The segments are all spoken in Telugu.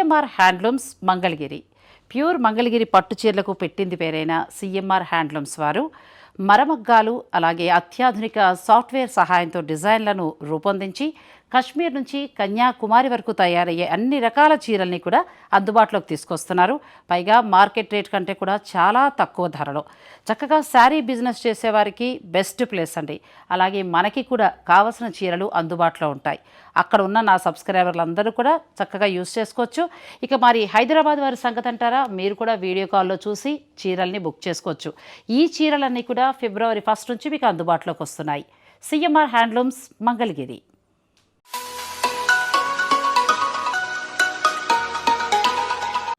CMR handlooms Mangalagiri. Pure Mangalagiri పట్టు చీరలకు పెట్టింది పేరైన సిఎంఆర్ హ్యాండ్లూమ్స్ వారు మరమగ్గాలు అలాగే అత్యాధునిక సాఫ్ట్వేర్ సహాయంతో డిజైన్లను రూపొందించి కశ్మీర్ నుంచి కన్యాకుమారి వరకు తయారయ్యే అన్ని రకాల చీరల్ని కూడా అందుబాటులోకి తీసుకొస్తున్నారు. పైగా మార్కెట్ రేట్ కంటే కూడా చాలా తక్కువ ధరలో చక్కగా శారీ బిజినెస్ చేసేవారికి బెస్ట్ ప్లేస్ అండి. అలాగే మనకి కూడా కావలసిన చీరలు అందుబాటులో ఉంటాయి. అక్కడ ఉన్న నా సబ్స్క్రైబర్లందరూ కూడా చక్కగా యూజ్ చేసుకోవచ్చు. ఇక మరి హైదరాబాద్ వారి సంగతి అంటారా, మీరు కూడా వీడియో కాల్లో చూసి చీరల్ని బుక్ చేసుకోవచ్చు. ఈ చీరలన్నీ కూడా ఫిబ్రవరి 1 నుంచి మీకు అందుబాటులోకి వస్తున్నాయి. CMR handlooms Mangalagiri.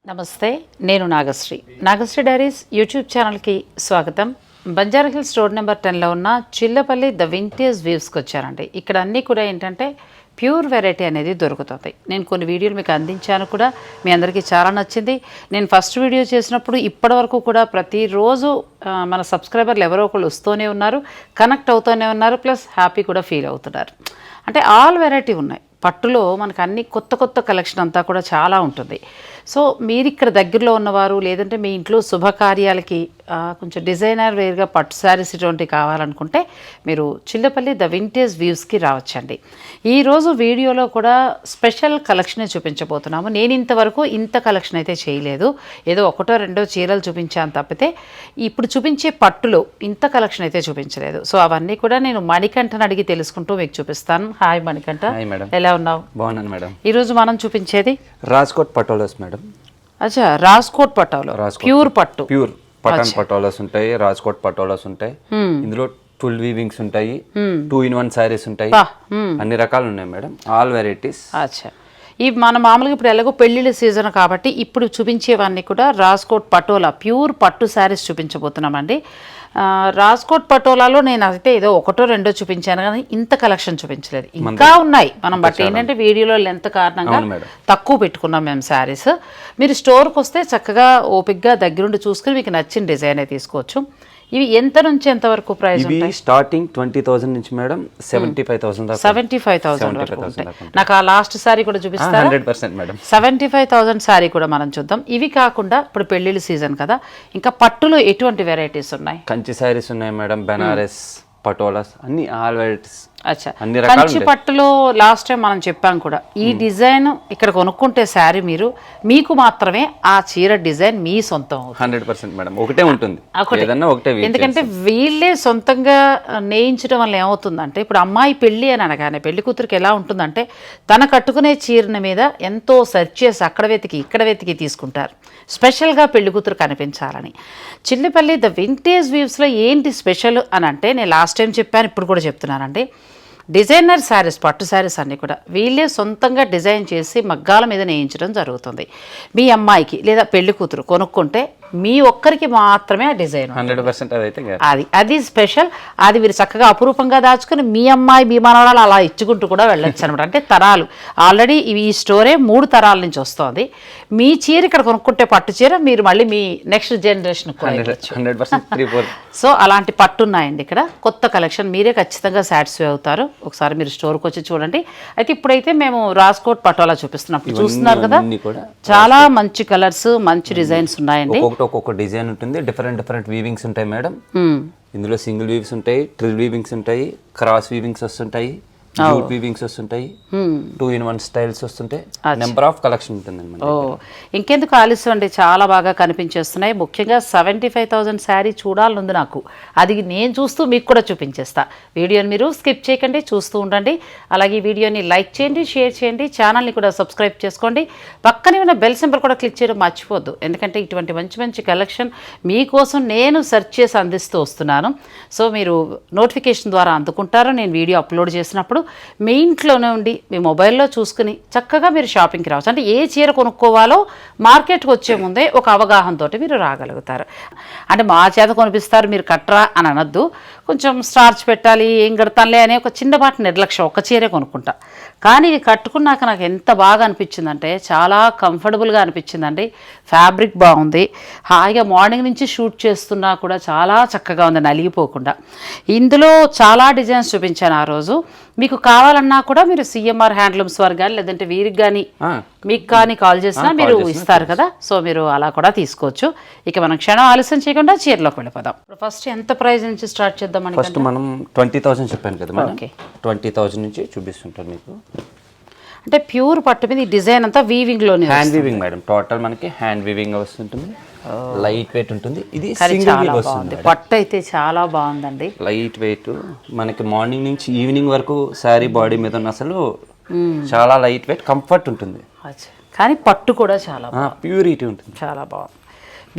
నమస్తే, నేను నాగశ్రీ డైరీస్ యూట్యూబ్ ఛానల్కి స్వాగతం. బంజారాహిల్స్ రోడ్ నెంబర్ 10లో ఉన్న చిల్లపల్లి ద వింటేజ్ వ్యూస్కి వచ్చానండి. ఇక్కడ అన్నీ కూడా ఏంటంటే ప్యూర్ వెరైటీ అనేది దొరుకుతుంది. నేను కొన్ని వీడియోలు మీకు అందించాను కూడా, మీ అందరికీ చాలా నచ్చింది. నేను ఫస్ట్ వీడియో చేసినప్పుడు ఇప్పటి వరకు కూడా ప్రతిరోజు మన సబ్స్క్రైబర్లు ఎవరో ఒకళ్ళు వస్తూనే ఉన్నారు, కనెక్ట్ అవుతూనే ఉన్నారు, ప్లస్ హ్యాపీ కూడా ఫీల్ అవుతున్నారు. అంటే ఆల్ వెరైటీ ఉన్నాయి. పట్టులో మనకు అన్ని కొత్త కలెక్షన్ అంతా కూడా చాలా ఉంటుంది. సో మీరు ఇక్కడ దగ్గరలో ఉన్నవారు, లేదంటే మీ ఇంట్లో శుభకార్యాలకి కొంచెం డిజైనర్ వేర్గా పట్టు శారీస్ ఇటువంటి కావాలనుకుంటే మీరు చిల్లపల్లి ద వింటేజ్ వ్యూస్కి రావచ్చండి. ఈరోజు వీడియోలో కూడా స్పెషల్ కలెక్షనే చూపించబోతున్నాము. నేను ఇంతవరకు ఇంత కలెక్షన్ అయితే చేయలేదు. ఏదో 1-2 చీరలు చూపించాను తప్పితే ఇప్పుడు చూపించే పట్టులో ఇంత కలెక్షన్ అయితే చూపించలేదు. సో అవన్నీ కూడా నేను మణికంఠని అడిగి తెలుసుకుంటూ మీకు చూపిస్తాను. హాయ్ మణికంఠ, ఎలా ఉన్నావు? బాగున్నాను మేడం. ఈరోజు మనం చూపించేది రాజ్కోట్ పటోలాస్ మేడం. అచ్చా, రాజ్కోట్ పటోలా, ప్యూర్ పట్టు, ప్యూర్ పటన్ పటోలాస్ ఉంటాయి, రాజ్కోట్ పటోలాస్ ఉంటాయి. ఇందులో 12 వీవింగ్స్ ఉంటాయి, 2-in-1 శారీస్ ఉంటాయి, అన్ని రకాలు ఉన్నాయి మేడం, ఆల్ వెరైటీస్. అచ్చా, ఈ మన మామూలుగా ఇప్పుడు ఎలాగో పెళ్లిళ్ళ సీజన్ కాబట్టి ఇప్పుడు చూపించేవన్నీ కూడా రాజ్కోట్ పటోలా ప్యూర్ పట్టు శారీస్ చూపించబోతున్నామండి. రాజ్కోట్ పటోలాలో నేను అయితే ఏదో 1-2 చూపించాను కానీ ఇంత కలెక్షన్ చూపించలేదు, ఇంకా ఉన్నాయి. మనం బట్ ఏంటంటే వీడియోలో లెంత్ కారణంగా తక్కువ పెట్టుకున్నాం మేము శారీస్. మీరు స్టోర్కి వస్తే చక్కగా ఓపిక్గా దగ్గరుండి చూసుకుని మీకు నచ్చిన డిజైనే తీసుకోవచ్చు. ఇవి ఎంత నుంచి ఎంత వరకు ప్రైస్ ఉంటాయి? స్టార్టింగ్ 20,000 నుంచి మేడం 75,000 దాకా. 75,000 వరకు ఉంటాయి. నాకు ఆ లాస్ట్ సారీ కూడా చూపిస్తారా? 100% మేడం. 75,000 సారీ కూడా మనం చూద్దాం. ఇవి కాకుండా ఇప్పుడు పెళ్లిళ్ళ సీజన్ కదా, ఇంకా పట్టులో ఎటువంటి వెరైటీస్ ఉన్నాయి? కంచి సారీస్ ఉన్నాయి మేడం, బెనారస్ పటోలాస్, అన్ని ఆల్ వెరైటీస్. అచ్చా, కంచి పట్టులో లాస్ట్ టైం మనం చెప్పాం కూడా, ఈ డిజైన్ ఇక్కడ కొనుక్కుంటే శారీ మీకు మాత్రమే ఆ చీర డిజైన్ మీ సొంతం. 100% మేడం, ఒకటే ఉంటుంది. ఎందుకంటే వీళ్ళే సొంతంగా నేయించడం వల్ల ఏమవుతుందంటే, ఇప్పుడు అమ్మాయి పెళ్లి అని అనగానే పెళ్లి కూతురికి ఎలా ఉంటుందంటే, తన కట్టుకునే చీరని మీద ఎంతో సెర్చ్ చేసి అక్కడ వెతికి ఇక్కడ వెతికి తీసుకుంటారు, స్పెషల్గా పెళ్లి కూతురు కనిపించాలని. చిల్లపల్లి ద వింటేజ్ వ్యూస్లో ఏంటి స్పెషల్ అని అంటే, నేను లాస్ట్ టైం చెప్పాను, ఇప్పుడు కూడా చెప్తున్నానండి. డిజైనర్ శారీస్, పట్టు శారీస్ అన్నీ కూడా వీళ్ళే సొంతంగా డిజైన్ చేసి మగ్గాల మీద నేయించడం జరుగుతుంది. మీ అమ్మాయికి లేదా పెళ్లి కూతురు కొనుక్కుంటే మీ ఒక్కరికి మాత్రమే ఆ డిజైన్ 100% అది స్పెషల్. అది మీరు చక్కగా అపురూపంగా దాచుకుని మీ అమ్మాయి మీ మనవరాలు అలా ఇచ్చుకుంటూ కూడా వెళ్ళొచ్చు అనమాట. అంటే తరాలు ఆల్రెడీ ఈ స్టోరే 3 తరాల నుంచి వస్తుంది. మీ చీర ఇక్కడ కొనుక్కుంటే పట్టు చీర మీరు మళ్ళీ మీ నెక్స్ట్ జనరేషన్. సో అలాంటి పట్టు ఉన్నాయండి ఇక్కడ, కొత్త కలెక్షన్. మీరే ఖచ్చితంగా సాటిస్ఫై అవుతారు. ఒకసారి మీరు స్టోర్కి వచ్చి చూడండి. అయితే ఇప్పుడైతే మేము రాజ్కోట్ పటోలా చూపిస్తున్నప్పుడు చూస్తున్నారు కదా, చాలా మంచి కలర్స్, మంచి డిజైన్స్ ఉన్నాయండి. ఒక్కొక్క డిజైన్ ఉంటుంది, డిఫరెంట్ వీవింగ్స్ ఉంటాయి మేడం. ఇందులో సింగిల్ వీవ్స్ ఉంటాయి, ట్రిల్ వీవింగ్స్ ఉంటాయి, క్రాస్ వీవింగ్స్ వస్తుంటాయి, జూట్ వీవింగ్స్ వస్తుంటాయి, 2-in-1 స్టైల్స్ వస్తుంటాయి, నెంబర్ ఆఫ్ కలెక్షన్ ఉంటుంది. ఇంకెందుకు ఆలస్యం అండి, చాలా బాగా కనిపించేస్తున్నాయి. ముఖ్యంగా 75,000 శారీ చూడాలనుంది నాకు. అది నేను చూస్తూ మీకు కూడా చూపించేస్తా. వీడియోని మీరు స్కిప్ చేయకండి, చూస్తూ ఉండండి. అలాగే వీడియోని లైక్ చేయండి, షేర్ చేయండి, ఛానల్ని కూడా సబ్స్క్రైబ్ చేసుకోండి. పక్కనే ఉన్న బెల్ సింబల్ కూడా క్లిక్ చేయడం మర్చిపోద్దు. ఎందుకంటే ఇటువంటి మంచి కలెక్షన్ మీకోసం నేను సెర్చ్ చేసి అందిస్తూ వస్తున్నాను. సో మీరు నోటిఫికేషన్ ద్వారా అందుకుంటారు నేను వీడియో అప్లోడ్ చేసినప్పుడు. మీ ఇంట్లోనే ఉండి మీ మొబైల్లో చూసుకుని చక్కగా మీరు షాపింగ్కి రావచ్చు. అంటే ఏ చీర కొనుక్కోవాలో మార్కెట్కి వచ్చే ముందే ఒక అవగాహనతో మీరు రాగలుగుతారు. అంటే మా చేత కొనిపిస్తారు మీరు కట్టరా అని అనొద్దు. కొంచెం స్టార్చ్ పెట్టాలి, ఏం కడతానులే అనే ఒక చిన్నపాటి నిర్లక్ష్యం, ఒక్క చీరే కొనుక్కుంటా. కానీ ఇది కట్టుకున్నాక నాకు ఎంత బాగా అనిపించిందంటే, చాలా కంఫర్టబుల్గా అనిపించిందండి. ఫ్యాబ్రిక్ బాగుంది, హాయిగా మార్నింగ్ నుంచి షూట్ చేస్తున్నా కూడా చాలా చక్కగా ఉంది, నలిగిపోకుండా. ఇందులో చాలా డిజైన్స్ చూపించాను ఆ రోజు. మీకు కావాలన్నా కూడా మీరు సిఎంఆర్ హ్యాండ్లూమ్స్ వారు కానీ లేదంటే వీరికి కానీ మీకు కానీ కాల్ చేసినా మీరు ఇస్తారు కదా, సో మీరు అలా కూడా తీసుకోవచ్చు. ఇక మనం క్షణం ఆలస్యం చేయకుండా చీరలోకి వెళ్ళిపోదాం. ఫస్ట్ ఎంత ప్రైస్ నుంచి స్టార్ట్ చేద్దామని? ఫస్ట్ మనం 20,000 చెప్పాను కదా మేడం, 20,000 నుంచి చూపిస్తుంటాను మీకు. అంటే ప్యూర్ పట్టు మీద ఈ డిజైన్ అంతా వీవింగ్ లోనే, హ్యాండ్ వీవింగ్ మేడం. టోటల్ మనకి హ్యాండ్ వీవింగ్ వస్తుంటుంది, లైట్ వెయిట్ ఉంటుంది. ఇది సింగిల్ చాలా వీవ్ బాగుంది, వస్తుంది. పట్టు అయితే చాలా బాగుందండి. లైట్ వెయిట్ మనకి మార్నింగ్ నుంచి ఈవినింగ్ వరకు శారీ బాడీ మీద ఉన్న అసలు చాలా లైట్ వెయిట్ కంఫర్ట్ ఉంటుంది. అచ్చా. కానీ పట్టు కూడా చాలా ప్యూరిటీ ఉంటుంది, చాలా బాగుంది,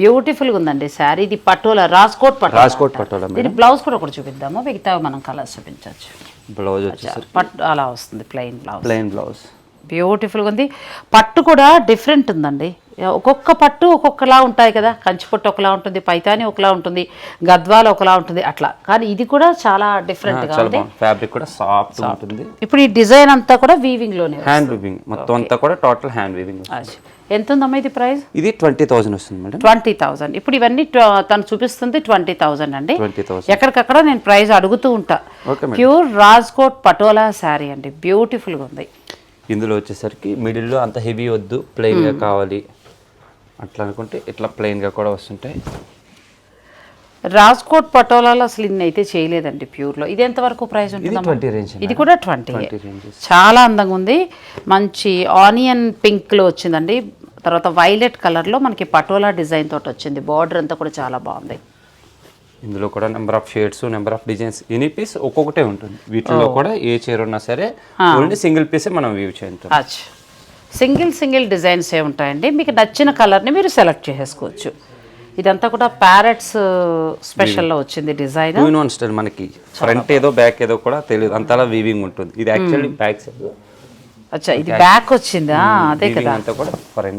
బ్యూటిఫుల్గా ఉందండి శారీ. ఇది పటోలా, రాజ్కోట్ పటోలా దీని బ్లౌజ్ కూడా ఒకటి చూపిద్దాము, మిగతా మనం కలర్స్ చూపించవచ్చు. బ్లౌజ్ వచ్చేసరికి పట్టు అలా వస్తుంది, ప్లెయిన్ బ్లౌజ్, బ్లౌజ్ బ్యూటిఫుల్గా ఉంది. పట్టు కూడా డిఫరెంట్ ఉందండి, ఒక్కొక్క పట్టు ఒక్కొక్కలా ఉంటాయి కదా, కంచి పట్టు ఒకలా ఉంటుంది, పైతాని ఒకలా ఉంటుంది, గద్వాల ఒకలా ఉంటుంది అట్లా. కానీ ఇది కూడా చాలా డిఫరెంట్గా ఉంది, ఫ్యాబ్రిక్ కూడా సాఫ్ట్ ఉంటుంది. ఇప్పుడు ఈ డిజైన్ అంతా కూడా వీవింగ్ లోనే, హ్యాండ్ వీవింగ్ మొత్తం అంతా కూడా టోటల్ హ్యాండ్ వీవింగ్. ఎంత ఉందమ్మా ఇది ప్రైస్? ఇది 20,000 వస్తుంది మేడం. 20,000. ఇప్పుడు ఇవన్నీ తను చూపిస్తుంది 20,000 అండి. 20,000 ఎక్కడికక్కడ నేను ప్రైస్ అడుగుతూ ఉంటా. ప్యూర్ రాజ్కోట్ పటోలా శారీ అండి, బ్యూటిఫుల్గా ఉంది. ఇందులో వచ్చేసరికి మిడిల్లో అంత హెవీ వద్దు, ప్లెయిన్గా కావాలి అట్లా అనుకుంటే ఇట్లా ప్లెయిన్గా కూడా వస్తుంటాయి. రాజ్కోట్ పటోలాలో అసలు ఇన్ని అయితే చేయలేదండి ప్యూర్లో. ఇది ఎంతవరకు ప్రైస్ ఉంటుంది? 20 రేంజ్. ఇది కూడా 20. చాలా అందంగా ఉంది, మంచి ఆనియన్ పింక్లో వచ్చిందండి, తర్వాత వైలెట్ కలర్లో మనకి పటోలా డిజైన్ తోటి వచ్చింది. బార్డర్ అంతా కూడా చాలా బాగుంది. ఇందులో కూడా number of shades, number of designs, any piece ఒక్కొక్కటే ఉంటుంది. వీటిలో కూడా ఏ చీర ఉన్నా సరే ఓన్లీ సింగిల్ పీసే మనం వ్యూ చేస్తాం. సింగిల్ డిజైన్స్ ఏ ఉంటాయండి, మీకు నచ్చిన కలర్ని మీరు సెలెక్ట్ చేసుకోవచ్చు. ఇదంతా కూడా ప్యారెట్స్ స్పెషల్లో వచ్చింది డిజైన్. 2-in-1 స్టైల్, మనకి ఫ్రంట్ ఏదో బ్యాక్ ఏదో కూడా తెలియదు, అంతలా వీవింగ్ ఉంటుంది. ఇది యాక్చువల్లీ బ్యాక్ సైడ్. అచ్చా, ఇది బ్యాక్ వచ్చిందా? అదే కదా,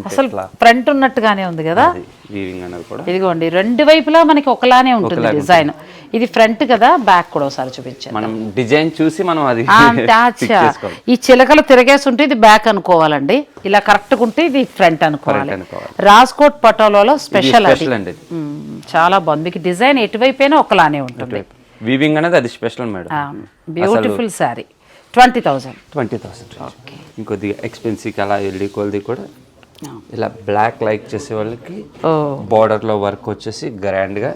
అసలు ఫ్రంట్ ఉన్నట్టుగానే ఉంది కదా వీవింగ్ అనేది కూడా. ఇదిగోండి, రెండు వైపులా మనకి ఒకలానే ఉంటుంది డిజైన్. ఇది ఫ్రంట్ కదా, బ్యాక్ కూడా ఒకసారి చూపించాను. మనం డిజైన్ చూసి మనం అది ఈ చిలకలు తిరగేసి ఉంటే ఇది బ్యాక్ అనుకోవాలండి, ఇలా కరెక్ట్గా ఉంటే ఇది ఫ్రంట్ అనుకోవాలి. రాజ్కోట్ పటోలాలో స్పెషల్ అది, చాలా బాగుంది. మీకు డిజైన్ ఎటువైపోయినా ఒకలానే ఉంటుంది. వీవింగ్ అనేది అది special madam. Beautiful sari. 20,000. Okay. ఇంకొద్దిగా ఎక్స్పెన్సివ్ అలా వెళ్ళి కొద్ది కూడా ఇలా బ్లాక్ లైక్ చేసే వాళ్ళకి బార్డర్లో వర్క్ వచ్చేసి గ్రాండ్గా,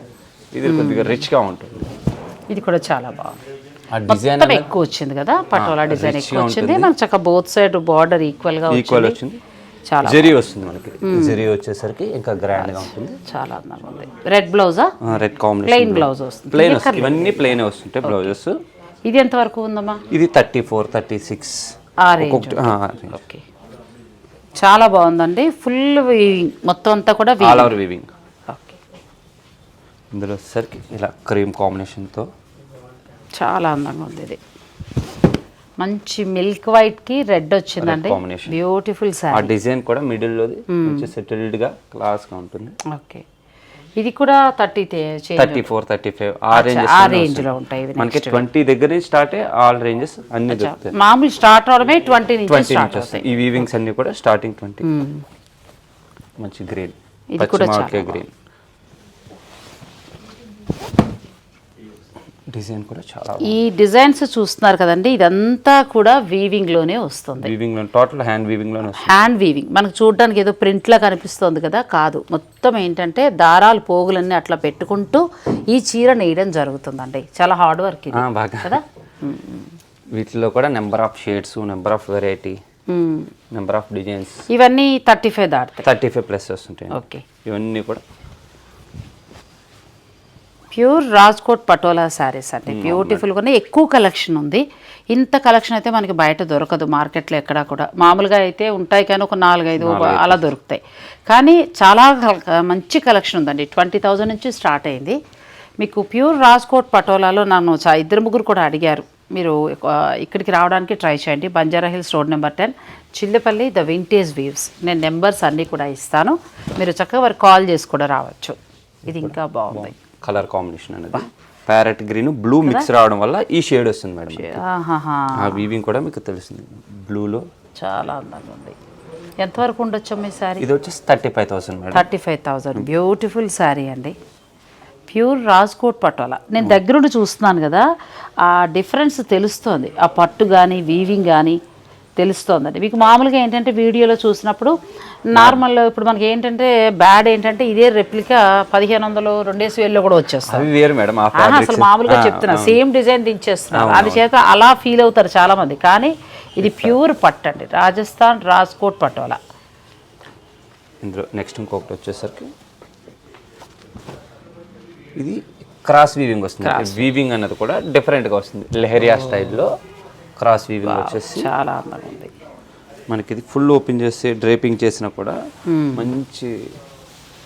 ఇది కొద్దిగా రిచ్గా ఉంటుంది. ఇది కూడా చాలా బాగుంది, ఆ డిజైన్ ఎక్కువ వచ్చింది కదా, పటోలా డిజైన్ ఎక్కువ వచ్చింది. మనకు చక్కగా బోత్ సైడ్ బార్డర్ ఈక్వల్ వచ్చింది. చాలా జరీ వస్తుంది మనకి, జరీ వచ్చేసరికి ఇంకా గ్రాండ్ గా ఉంటుంది. చాలా అందంగా ఉంది. రెడ్ బ్లౌజా? రెడ్ కాంబినేషన్ ప్లెయిన్ బ్లౌజ్ వస్తుంది. ప్లెయిన్ వస్తుంది, ఇవన్నీ ప్లెయిన్ వస్తుంటాయి బ్లౌజెస్. ఇది ఎంత వరకు ఉందమ్మా? ఇది 34, 36 ఆ రేంజ్. ఓకే, చాలా బాగుందండి. ఫుల్ వీవింగ్ మొత్తం అంతా కూడా ఆల్ ఓవర్ వీవింగ్. ఓకే. ఇందులో వచ్చేసరికి ఇలా క్రీమ్ కాంబినేషన్తో చాలా అందంగా ఉంది. ఇది మంచి మిల్క్ వైట్ కి రెడ్ వచ్చిందండి, బ్యూటిఫుల్ సారీ. ఆ డిజైన్ కూడా మిడిల్ లోది కొంచెం సెటిల్డ్ గా క్లాస్ గా ఉంటుంది. ఓకే. ఇది కూడా 34, 35 ఆ రేంజ్ లో ఉంటాయి. మనకి 20 దగ్గర నుంచి స్టార్ట్ ఆల్ రేంజెస్ అన్ని దొరుకుతాయి. మామూలు స్టార్ట్ అవడమే 20 నుంచి స్టార్ట్ అవుతాయి. ఈ వీవింగ్స్ అన్ని కూడా స్టార్టింగ్ 20. మంచి గ్రీన్, ఇది కూడా చాలా గ్రీన్ డిజైన్ కూడా చాలా. ఈ డిజైన్స్ చూస్తున్నారు కదండి, ఇదంతా కూడా వీవింగ్ లోనే వస్తుంది. వీవింగ్ లో టోటల్ హ్యాండ్ వీవింగ్ లోనే వస్తుంది. హ్యాండ్ వీవింగ్ మనకు చూడడానికి ఏదో ప్రింట్ లా కనిపిస్తుంది కదా, కాదు. మొత్తం ఏంటంటే దారాలు పోగులన్నీ అట్లా పెట్టుకుంటూ ఈ చీర నేయడం జరుగుతుందండి. చాలా హార్డ్ వర్క్ ఇది కదా. వీటిలో కూడా number of shades, number of variety, number of designs, ఇవన్నీ 35 దాటుతాయి. 35 ప్లస్ వస్తుంటాయి. ఓకే. ఇవన్నీ కూడా ప్యూర్ రాజ్కోట్ పటోలా శారీస్ అండి, బ్యూటిఫుల్గానే ఎక్కువ కలెక్షన్ ఉంది. ఇంత కలెక్షన్ అయితే మనకి బయట దొరకదు మార్కెట్లో ఎక్కడా కూడా. మామూలుగా అయితే ఉంటాయి కానీ ఒక 4-5 అలా దొరుకుతాయి, కానీ చాలా మంచి కలెక్షన్ ఉందండి. 20,000 నుంచి స్టార్ట్ అయింది. మీకు ప్యూర్ రాజ్కోట్ పటోలాలో నన్ను 2-3 కూడా అడిగారు, మీరు ఇక్కడికి రావడానికి ట్రై చేయండి. Banjara hills road number 10, Chillapalli, the vintage weaves. నేను నెంబర్స్ అన్నీ కూడా ఇస్తాను, మీరు చక్కగా వారికి కాల్ చేసి కూడా రావచ్చు. ఇది ఇంకా బాగుంది కలర్ కాంబినేషన్ అనేది. ప్యారెట్ గ్రీన్ బ్లూ మిక్స్ రావడం వల్ల ఈ షేడ్ వస్తుంది మేడం. ఆ వీవింగ్ కూడా మీకు తెలుస్తుంది బ్లూలో. చాలా అందంగా ఉంది. ఎంతవరకు ఉండొచ్చు మీ శారీ? ఇది వచ్చేసి 35,000 మేడం. 35,000. బ్యూటిఫుల్ శారీ అండి, ప్యూర్ రాజ్కోట్ పటోలా. నేను దగ్గరుండి చూస్తున్నాను కదా, ఆ డిఫరెన్స్ తెలుస్తుంది. ఆ పట్టు కానీ వీవింగ్ కానీ తెలుస్తోందండి. మీకు మామూలుగా ఏంటంటే వీడియోలో చూసినప్పుడు నార్మల్ ఇప్పుడు మనకి ఏంటంటే బ్యాడ్ ఏంటంటే ఇదే రెప్లికా 1500 2000 కూడా వచ్చేస్తారు. అవి వేరు మేడం. అసలు మామూలుగా చెప్తున్నా సేమ్ డిజైన్ దించేస్తున్నారు. అది చేత అలా ఫీల్ అవుతారు చాలా మంది. కానీ ఇది ప్యూర్ పట్టు అండి, రాజస్థాన్ రాజ్కోట్ పటోలా. ఇందులో నెక్స్ట్ ఇంకొకటి వచ్చేసరికి ఇది క్రాస్ వీవింగ్ వస్తుంది. వీవింగ్ అన్నది కూడా డిఫరెంట్గా వస్తుంది. లెహరియా స్టైల్లో క్రాస్ వీవింగ్ వచ్చేసి చాలా అందంగా ఉంది. మనకి ఇది ఫుల్ ఓపెన్ చేసి డ్రేపింగ్ చేసినా కూడా మంచి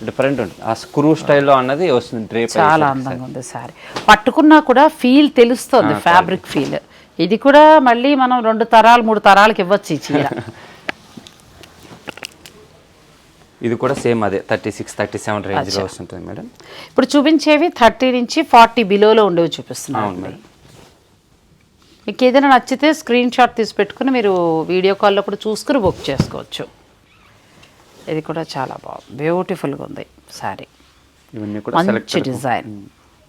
డిఫరెంట్ ఉంటుంది. ఆ స్క్రూ స్టైల్లో అన్నది వస్తుంది డ్రేప్. చాలా అందంగా ఉంది సారీ. పట్టుకున్నా కూడా ఫీల్ తెలుస్తుంది, ఫ్యాబ్రిక్ ఫీల్. ఇది కూడా మళ్ళీ మనం 2 తరాలు 3 తరాలకి ఇవ్వచ్చు ఈ చీర. ఇది కూడా సేమ్ అదే 36-37 రేంజ్లో వస్తుంటుంది మేడం. ఇప్పుడు చూపించేవి 30 నుంచి 40 బిలోలో ఉండేవి చూపిస్తున్నాను. అవును మేడం. మీకు ఏదైనా నచ్చితే స్క్రీన్ షాట్ తీసి పెట్టుకుని మీరు వీడియో కాల్లో కూడా చూసుకుని బుక్ చేసుకోవచ్చు. ఇది కూడా చాలా బాగుంది, బ్యూటిఫుల్గా ఉంది సారీ. ఇవన్నీ కూడా మంచి డిజైన్,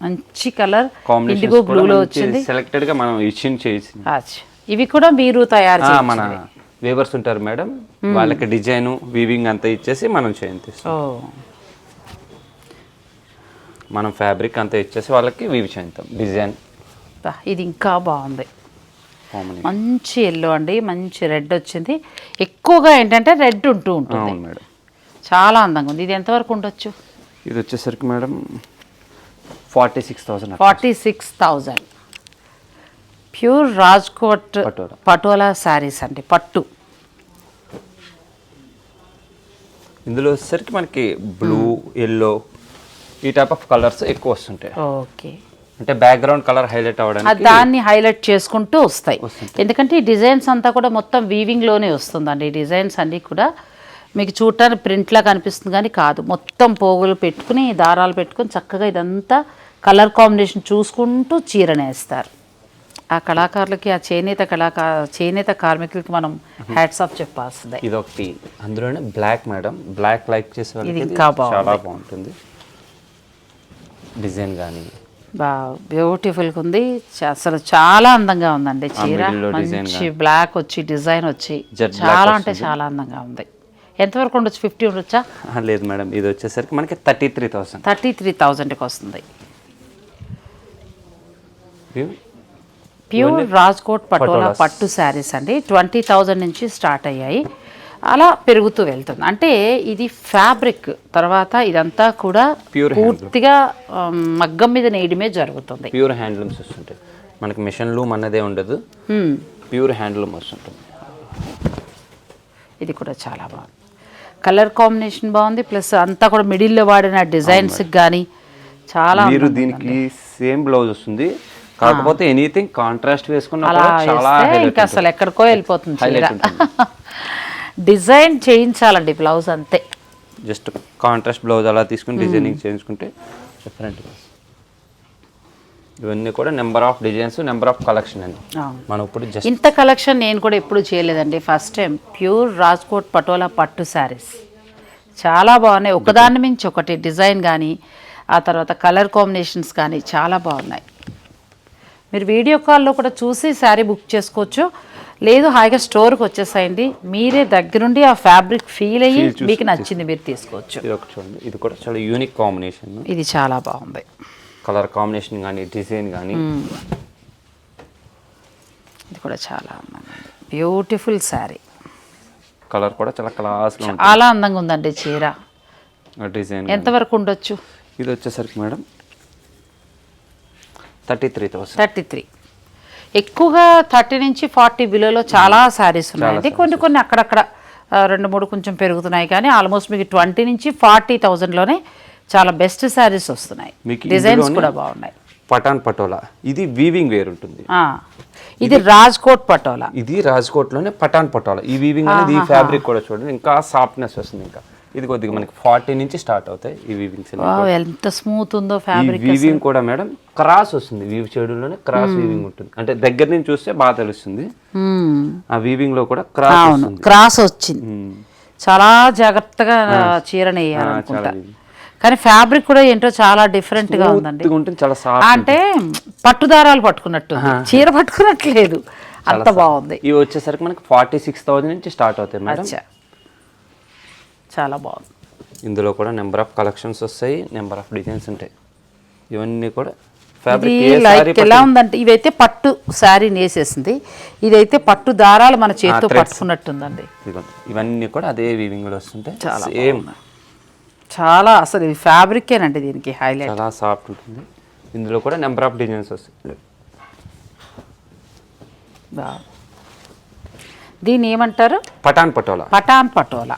మంచి కలర్, ఇండిగో బ్లూలో వచ్చింది. సెలెక్టెడ్గా మనం ఇచ్చింగ్ చేసి ఇవి కూడా మీరు తయారు మన వేవర్స్ ఉంటారు మేడం, వాళ్ళకి డిజైన్ వీవింగ్ అంతా ఇచ్చేసి మనం చేయిస్తాం. మనం ఫ్యాబ్రిక్ అంతా ఇచ్చేసి వాళ్ళకి వీవ్ చేయిస్తాం డిజైన్. ఇది ఇంకా బాగుంది, మంచి ఎల్లో అండి, మంచి రెడ్ వచ్చింది. ఎక్కువగా ఏంటంటే రెడ్ ఉంటూ ఉంటుంది మేడం. చాలా అందంగా ఉంది. ఇది ఎంతవరకు ఉండొచ్చు? ఇది వచ్చేసరికి మేడం 46,000. 46,000 ప్యూర్ రాజ్కోట్ పటోలా శారీస్ అండి, పట్టు. ఇందులో వచ్చేసరికి మనకి బ్లూ, ఎల్లో ఈ టైప్ ఆఫ్ కలర్స్ ఎక్కువ వస్తుంటాయి. ఓకే, అంటే బ్యాక్గ్రౌండ్ కలర్ హైలైట్ అవ్వడానికి దాన్ని హైలైట్ చేసుకుంటూ వస్తాయి. ఎందుకంటే ఈ డిజైన్స్ అంతా కూడా మొత్తం వీవింగ్లోనే వస్తుందండి. ఈ డిజైన్స్ అన్నీ కూడా మీకు చూడటానికి ప్రింట్లా కనిపిస్తుంది కానీ కాదు, మొత్తం పోగులు పెట్టుకుని దారాలు పెట్టుకుని చక్కగా ఇదంతా కలర్ కాంబినేషన్ చూసుకుంటూ చీరనేస్తారు. ఆ కళాకారులకి, ఆ చేనేత కార్మికులకి మనం హ్యాట్స్ ఆఫ్ చెప్పాల్సిందే. ఇదొకటి అందులోనే బ్లాక్ మేడం, బ్లాక్ లైక్ చేసే వాళ్ళకి ఇంకా చాలా బాగుంటుంది డిజైన్ కానీ. బ్యూటిఫుల్గా ఉంది, అసలు చాలా అందంగా ఉందండి చీర. మంచి బ్లాక్ వచ్చి డిజైన్ వచ్చి చాలా అంటే చాలా అందంగా ఉంది. ఎంతవరకు ఉండొచ్చు? 50 ఉండొచ్చా? లేదు మేడం, ఇది వచ్చేసరికి మనకి 33,000. 33,000కి వస్తుంది. ప్యూర్ రాజ్కోట్ పటోలా పట్టు శారీస్ అండి. 20,000 నుంచి స్టార్ట్ అయ్యాయి, అలా పెరుగుతూ వెళ్తుంది. అంటే ఇది ఫ్యాబ్రిక్ తర్వాత ఇదంతా కూడా పూర్తిగా మగ్గం మీద నేయడమే జరుగుతుంది. ప్యూర్ హ్యాండ్లూమ్స్ వస్తుంటాయి మనకి, మిషన్ లూమ్ అన్నదే ఉండదు, ప్యూర్ హ్యాండ్లూమ్ వస్తుంటుంది. ఇది కూడా చాలా బాగుంది, కలర్ కాంబినేషన్ బాగుంది, ప్లస్ అంతా కూడా మిడిల్లో వాడిన డిజైన్స్ కానీ చాలా. మీరు దీనికి సేమ్ బ్లౌజ్ వస్తుంది, కాకపోతే ఎనీథింగ్ కాంట్రాస్ట్ వేసుకున్నా చాలా ఇంకా అసలు ఎక్కడికో వెళ్ళిపోతుంది చీర. డిజైన్ చేయించాలండి బ్లౌజ్ అంతే, జస్ట్ కాంట్రాస్ట్ బ్లౌజ్ అలా తీసుకుని డిజైనింగ్ చేయించుకుంటే డిఫరెంట్గా. ఇవన్నీ కూడా number of designs, number of collection అండి. మనం ఇప్పుడు జస్ట్ ఇంత కలెక్షన్ నేను కూడా ఎప్పుడు చేయలేదండి, first time. Pure Rajkot patola పట్టు శారీస్ చాలా బాగున్నాయి, ఒకదాని మించి ఒకటి డిజైన్ కానీ ఆ తర్వాత కలర్ కాంబినేషన్స్ కానీ చాలా బాగున్నాయి. మీరు వీడియో కాల్లో కూడా చూసి శారీ బుక్ చేసుకోవచ్చు, లేదు హాయిగా స్టోర్కి వచ్చేసాయండి, మీరే దగ్గరుండి ఆ ఫ్యాబ్రిక్ ఫీల్ అయ్యి మీకు నచ్చింది మీరు తీసుకోవచ్చు. ఇది ఒకటి చూడండి, ఇది కూడా చాలా యూనిక్ కాంబినేషన్. ఇది చాలా బాగుంది, కలర్ కాంబినేషన్ కానీ డిజైన్ కానీ. ఇది కూడా చాలా అందంగా ఉంది, బ్యూటిఫుల్ శారీ. కలర్ కూడా చాలా క్లాస్గా ఉంది, చాలా అందంగా ఉందండి చీర. డిజైన్ ఎంతవరకు ఉండొచ్చు? ఇది వచ్చేసరికి మేడం 33,000. 33. ఎక్కువగా 30 నుంచి 40 బిలోలో చాలా శారీస్ ఉన్నాయండి. కొన్ని అక్కడక్కడ 2-3 కొంచెం పెరుగుతున్నాయి, కానీ ఆల్మోస్ట్ మీకు 20 నుంచి 40,000లోనే చాలా బెస్ట్ శారీస్ వస్తున్నాయి. డిజైన్స్ కూడా బాగున్నాయి. పటాన్ పటోలా ఇది వీవింగ్ వేర్ ఉంటుంది. ఇది రాజ్కోట్ పటోలా, ఇది రాజ్కోట్లోనే పటాన్ పటోలా. ఈ వీవింగ్ అనేది, ఈ ఫ్యాబ్రిక్ కూడా చూడండి ఇంకా సాఫ్ట్నెస్ వస్తుంది. ఇంకా ఇది కొద్దిగా మనకి 40 నుంచి స్టార్ట్ అవుతాయి ఈ వీవింగ్స్. ఎంత స్మూత్ ఉందో ఫ్యాబ్రిక్. వీవింగ్ కూడా మేడం క్రాస్ వస్తుంది, వీవ్ షేడ్లోనే క్రాస్ వీవింగ్ ఉంటుంది. అంటే దగ్గర నుంచి చూస్తే బాగా తెలుస్తుంది. ఆ వీవింగ్ లో కూడా క్రాస్ వచ్చింది. చాలా జాగ్రత్తగా చీరని వేయాలనుకుంటా, కానీ ఫ్యాబ్రిక్ కూడా ఏంటో చాలా డిఫరెంట్ గా ఉందండి. చాలా సాఫ్ట్, అంటే పట్టుదారాలు పట్టుకున్నట్టు, చీర పట్టుకున్నట్లేదు, అంత బాగుంది. ఇవి వచ్చేసరికి మనకి 46,000 నుంచి స్టార్ట్ అవుతాయి మేడం. అచ్చా, చాలా బాగుంది. ఇందులో కూడా నెంబర్ ఆఫ్ కలెక్షన్స్ వస్తాయి, నెంబర్ ఆఫ్ డిజైన్స్ ఉంటాయి. ఇవన్నీ కూడా ఇది లైక్ ఎలా ఉందంటే ఇవైతే పట్టు శారీ నేసేసింది, ఇదైతే పట్టు దారాలు మన చేతితో పట్టుకున్నట్టుందండి. ఇవన్నీ కూడా అదే వీవింగ్ లో వస్తుంటాయి. చాలా సేమ్, చాలా అసలు ఇది ఫ్యాబ్రికేనండి దీనికి హైలైట్. చాలా సాఫ్ట్ ఉంటుంది. ఇందులో కూడా నెంబర్ ఆఫ్ డిజైన్స్ వస్తాయి. దీన్ని ఏమంటారు? పటాన్ పటోలా. పటాన్ పటోలా,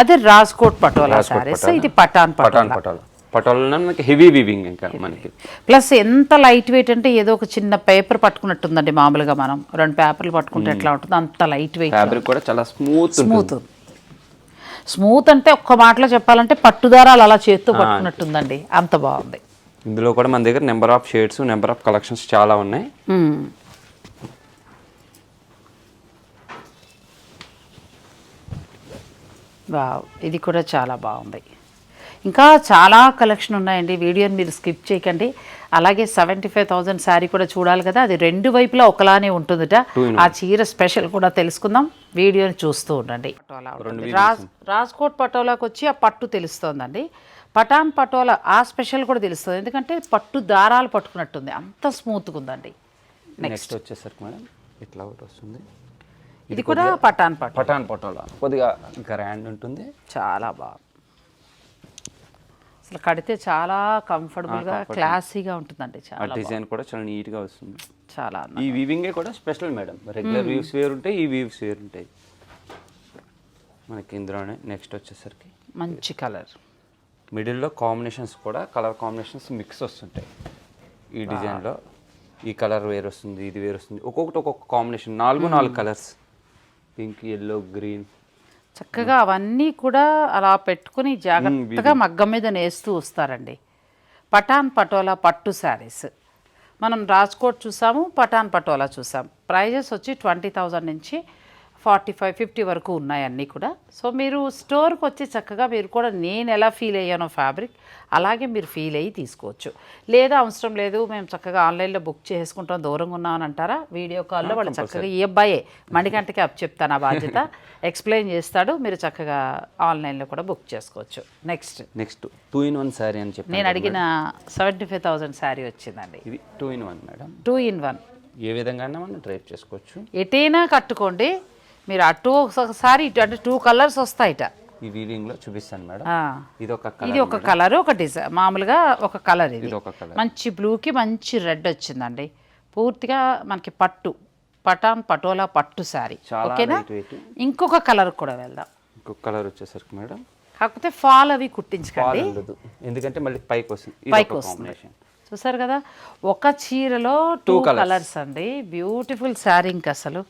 అదే రాజ్కోట్ పటోలా శారీస్, ఇది పటాన్ పటోలా. పటోలా మనకి హెవీ వీవింగ్ ఇంకా మనకి. ప్లస్ ఎంత లైట్ వెయిట్ అంటే ఏదో ఒక చిన్న పేపర్ పట్టుకున్నట్టుందండి. మామూలుగా మనం 2 పేపర్లు పట్టుకుంటే ఎట్లా ఉంటుందో అంత లైట్ వెయిట్. ఫ్యాబ్రిక్ కూడా చాలా స్మూత్ అంటే ఒక్క మాటలో చెప్పాలంటే పట్టుదారాలు అలా చేత్తో పట్టుకున్నట్టుందండి, అంత బాగుంది. ఇందులో కూడా మన దగ్గర number of shades, number of collections చాలా ఉన్నాయి. వావ్, ఇది కూడా చాలా బాగుంది. ఇంకా చాలా కలెక్షన్ ఉన్నాయండి, వీడియోని మీరు స్కిప్ చేయకండి. అలాగే 75,000 శారీ కూడా చూడాలి కదా, అది 2 వైపులా ఒకలానే ఉంటుందిట. ఆ చీర స్పెషల్ కూడా తెలుసుకుందాం, వీడియోని చూస్తూ ఉండండి. రాజ్కోట్ పటోలాకి వచ్చి ఆ పట్టు తెలుస్తోందండి, పటాన్ పటోలా ఆ స్పెషల్ కూడా తెలుస్తుంది, ఎందుకంటే పట్టు దారాలు పట్టుకున్నట్టుంది, అంత స్మూత్గా ఉందండి. నెక్స్ట్ వచ్చేసరికి మేడం ఇట్లా ఒకటి వస్తుంది. ఇది కూడా పటాన్ పటోలా కొద్దిగా గ్రాండ్ ఉంటుంది, చాలా బాగుంది. అసలు కడితే చాలా కంఫర్టబుల్గా క్లాసీగా ఉంటుందండి. చాలా డిజైన్ కూడా చాలా నీట్గా వస్తుంది. చాలా ఈ వీవింగే కూడా స్పెషల్ మేడం. రెగ్యులర్ వీవ్స్ వేరు ఉంటాయి, ఈ వీవ్స్ వేరు ఉంటాయి మనకి. ఇందులోనే నెక్స్ట్ వచ్చేసరికి మంచి కలర్, మిడిల్లో కాంబినేషన్స్ కూడా కలర్ కాంబినేషన్స్ మిక్స్ వస్తుంటాయి. ఈ డిజైన్లో ఈ కలర్ వేరు వస్తుంది, ఇది వేరు వస్తుంది, ఒక్కొక్కటి ఒక్కొక్క combination, 4 colours, pink, yellow, green. చక్కగా అవన్నీ కూడా అలా పెట్టుకుని జాగ్రత్తగా మగ్గం మీద నేస్తూ వస్తారండి. పటాన్ పటోలా పట్టు శారీస్ మనం రాజ్కోట్ చూసాము, పటాన్ పటోలా చూసాం. ప్రైజెస్ వచ్చి 20,000 నుంచి 45, 50 వరకు ఉన్నాయి అన్నీ కూడా. సో మీరు స్టోర్కి వచ్చి చక్కగా మీరు కూడా నేను ఎలా ఫీల్ అయ్యానో ఫ్యాబ్రిక్ అలాగే మీరు ఫీల్ అయ్యి తీసుకోవచ్చు. లేదా అవసరం లేదు మేము చక్కగా ఆన్లైన్లో బుక్ చేసుకుంటాం, దూరంగా ఉన్నామని అంటారా, వీడియో కాల్లో వాళ్ళు చక్కగా ఈ అబ్బాయే మణికంటకి అప్ చెప్తాను, ఆ బాధ్యత ఎక్స్ప్లెయిన్ చేస్తాడు, మీరు చక్కగా ఆన్లైన్లో కూడా బుక్ చేసుకోవచ్చు. నెక్స్ట్ 2-in-1 శారీ అని చెప్పి నేను అడిగిన 75,000 శారీ వచ్చిందండి. ఇది 2-in-1 మేడం. 2-in-1 ఏ విధంగా మనం డ్రైప్ చేసుకోవచ్చు, ఎటైనా కట్టుకోండి మీరు. అటు ఒకసారి ఇటు అంటే 2 కలర్స్ వస్తాయిట. ఈ వీవింగ్ లో చూపిస్తాను మేడం. ఇది ఒక కలర్, ఒక డిజైన్, మామూలుగా ఒక కలర్, ఇది మంచి బ్లూకి మంచి రెడ్ వచ్చిందండి. పూర్తిగా మనకి పటాన్ పటోలా పట్టు శారీ. ఓకేనా, ఇంకొక కలర్ కూడా వెళ్దాం. ఇంకొక కలర్ వచ్చేసరికి మేడం, కాకపోతే ఫాల్ అవి కుట్టించకండి, ఎందుకంటే మళ్ళీ పైకి వస్తుంది. చూసారు కదా, ఒక చీరలో 2 కలర్స్ అండి. బ్యూటిఫుల్ శారీ, ఇంకా అసలు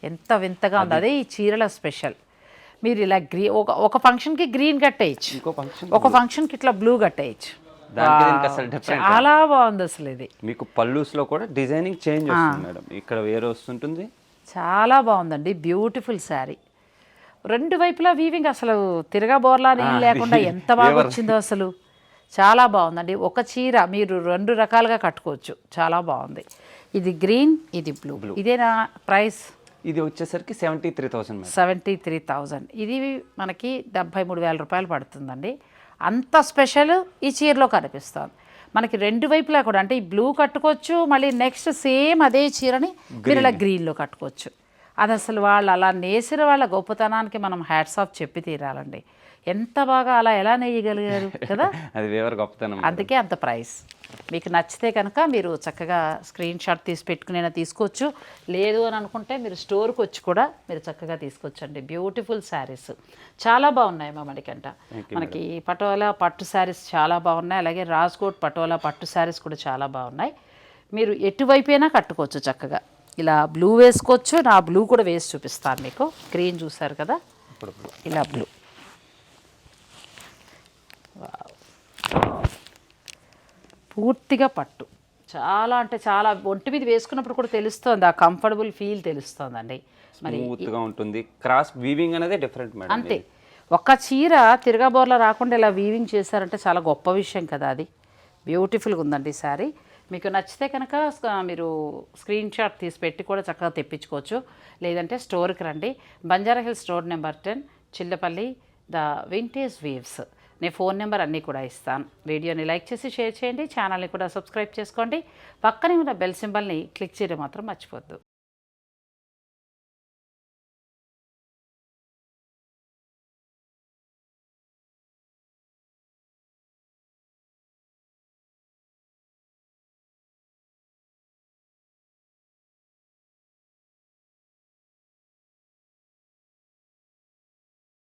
ఎంత వింతగా ఉంది. అదే ఈ చీరల స్పెషల్. మీరు ఇలా ఒక ఫంక్షన్కి గ్రీన్ కట్టేయచ్చు, ఒక ఫంక్షన్కి ఇట్లా బ్లూ కట్టేయచ్చు. చాలా బాగుంది అసలు. ఇది మీకు పల్లూస్ లో కూడా డిజైనింగ్ చేంజ్ వస్తుంది మేడం, ఇక్కడ వేరే వస్తుంటుంది. చాలా బాగుందండి, బ్యూటిఫుల్ శారీ. 2 వైపులా వీవింగ్, అసలు తిరగబోర్లా ఏం లేకుండా ఎంత బాగా వచ్చిందో అసలు. చాలా బాగుందండి. ఒక చీర మీరు 2 రకాలుగా కట్టుకోవచ్చు, చాలా బాగుంది. ఇది గ్రీన్, ఇది బ్లూ. ఇదేనా ప్రైస్? ఇది వచ్చేసరికి 73,000. 73,000. ఇది మనకి 73,000 రూపాయలు పడుతుందండి. అంత స్పెషల్ ఈ చీరలో కనిపిస్తుంది మనకి. 2 వైపులా కూడా, అంటే ఈ బ్లూ కట్టుకోవచ్చు, మళ్ళీ నెక్స్ట్ సేమ్ అదే చీరని మీరు ఇలా గ్రీన్లో కట్టుకోవచ్చు. అది అసలు వాళ్ళు అలా నేసిన వాళ్ళ గొప్పతనానికి మనం హ్యాట్స్ ఆఫ్ చెప్పి తీరాలండి. ఎంత బాగా అలా ఎలా నేయగలిగారు కదా, అది వేరే గొప్పతనం. అందుకే అంత ప్రైస్. మీకు నచ్చితే కనుక మీరు చక్కగా స్క్రీన్ షాట్ తీసి పెట్టుకునేనా తీసుకోవచ్చు, లేదు అని అనుకుంటే మీరు స్టోర్కి వచ్చి కూడా మీరు చక్కగా తీసుకోవచ్చండి. బ్యూటిఫుల్ శారీస్ చాలా బాగున్నాయి మా మణికంట. మనకి పటోలా పట్టు శారీస్ చాలా బాగున్నాయి, అలాగే రాజ్కోట్ పటోలా పట్టు శారీస్ కూడా చాలా బాగున్నాయి. మీరు ఎటువైపైనా కట్టుకోవచ్చు చక్కగా. ఇలా బ్లూ వేసుకోవచ్చు, నా బ్లూ కూడా వేసి చూపిస్తాను మీకు. గ్రీన్ చూసారు కదా, ఇలా బ్లూ. పూర్తిగా పట్టు, చాలా అంటే చాలా ఒంటి మీద వేసుకున్నప్పుడు కూడా తెలుస్తుంది, ఆ కంఫర్టబుల్ ఫీల్ తెలుస్తుందండి. మరి స్మూత్గా ఉంటుంది. క్రాస్ వీవింగ్ అనేది డిఫరెంట్ మేడం. అంతే, ఒక చీర తిరగబోర్లా రాకుండా ఇలా వీవింగ్ చేశారంటే చాలా గొప్ప విషయం కదా. అది బ్యూటిఫుల్గా ఉందండి శారీ. మీకు నచ్చితే కనుక మీరు స్క్రీన్ షాట్ తీసి పెట్టి కూడా చక్కగా తెప్పించుకోవచ్చు. లేదంటే స్టోర్కి రండి. Banjara hills store number 10, Chillapalli, the vintage weaves. నేను ఫోన్ నెంబర్ అన్నీ కూడా ఇస్తాను. వీడియోని లైక్ చేసి షేర్ చేయండి. ఛానల్ని కూడా సబ్స్క్రైబ్ చేసుకోండి. పక్కనే ఉన్న బెల్ సింబల్ని క్లిక్ చేయడం మాత్రం మర్చిపోద్దు.